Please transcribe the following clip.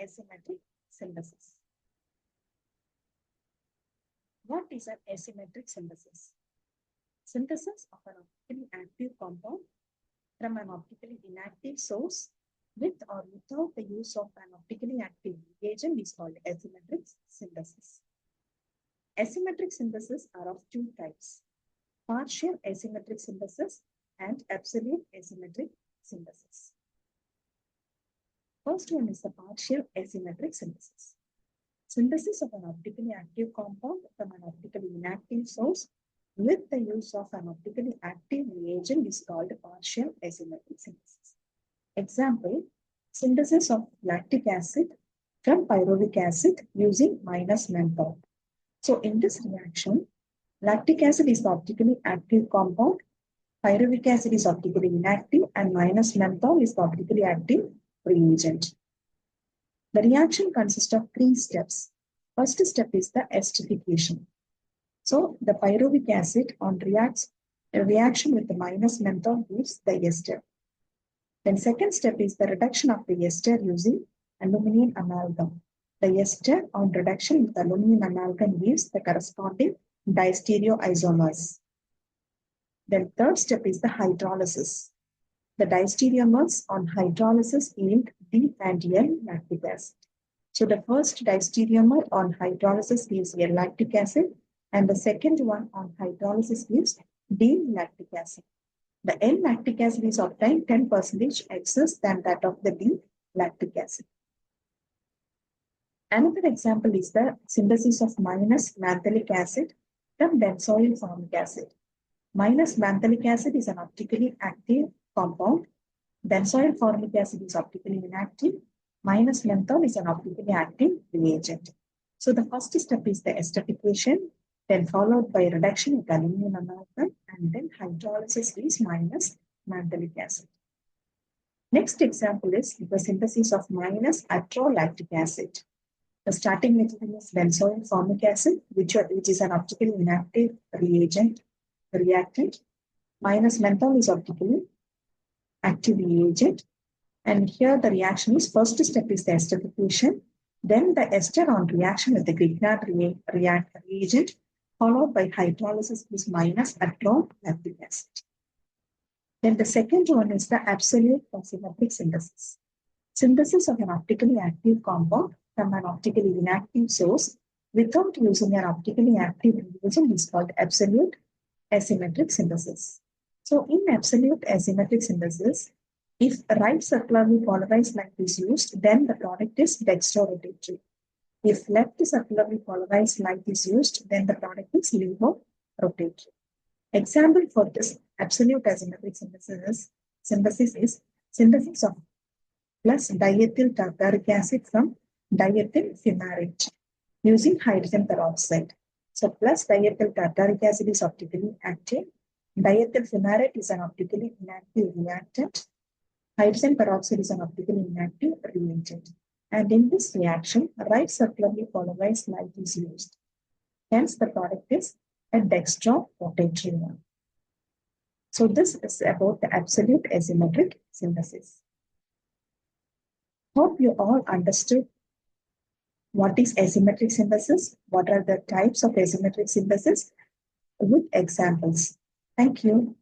asymmetric synthesis. What is an asymmetric synthesis? Synthesis of an optically active compound from an optically inactive source with or without the use of an optically active reagent is called asymmetric synthesis. Asymmetric synthesis are of two types: partial asymmetric synthesis and absolute asymmetric synthesis. First one is the partial asymmetric synthesis. Synthesis of an optically active compound from an optically inactive source with the use of an optically active reagent is called partial asymmetric synthesis. Example, synthesis of lactic acid from pyruvic acid using minus menthol. So in this reaction, lactic acid is the optically active compound, pyruvic acid is optically inactive, and minus menthol is the optically active reagent. The reaction consists of three steps. First step is the esterification. So the pyruvic acid a reaction with the minus menthol gives the ester. Then second step is the reduction of the ester using aluminum amalgam. The ester on reduction with aluminum amalgam gives the corresponding distereoisomers. Then third step is the hydrolysis. The distereomers on hydrolysis yield D and L lactic acid. So the first distereomer on hydrolysis gives L lactic acid, and the second one on hydrolysis gives D lactic acid. The L lactic acid is obtained 10% excess than that of the D lactic acid. Another example is the synthesis of minus mantholic acid from benzoyl formic acid. Minus mantholic acid is an optically active compound. Benzoyl formic acid is optically inactive. Minus menthol is an optically active reagent. So the first step is the esterification, then followed by reduction with aluminum amalgam, and then hydrolysis is minus mantholic acid. Next example is the synthesis of minus atrolactic acid. The starting material is benzoyl formic acid, which is an optically inactive reagent. Reactant. Minus menthol is optically active reagent. And here the reaction is, first step is the esterification, then the ester on reaction with the Grignard reagent, followed by hydrolysis is minus atrolactic acid. Then the second one is the absolute asymmetric synthesis. Synthesis of an optically active compound from an optically inactive source without using an optically active reagent is called absolute asymmetric synthesis. So in absolute asymmetric synthesis, if right circularly polarized light is used, then the product is dextrorotatory. If left circularly polarized light is used, then the product is levorotatory. Example for this absolute asymmetric synthesis is synthesis of plus diethyl tartaric acid from diethyl fumarate using hydrogen peroxide. So plus diethyl tartaric acid is optically active. Diethyl fumarate is an optically inactive reactant. Hydrogen peroxide is an optically inactive reagent. And in this reaction, right circularly polarized light is used. Hence, the product is a dextrorotatory one. So this is about the absolute asymmetric synthesis. Hope you all understood what is asymmetric synthesis, what are the types of asymmetric synthesis with examples. Thank you.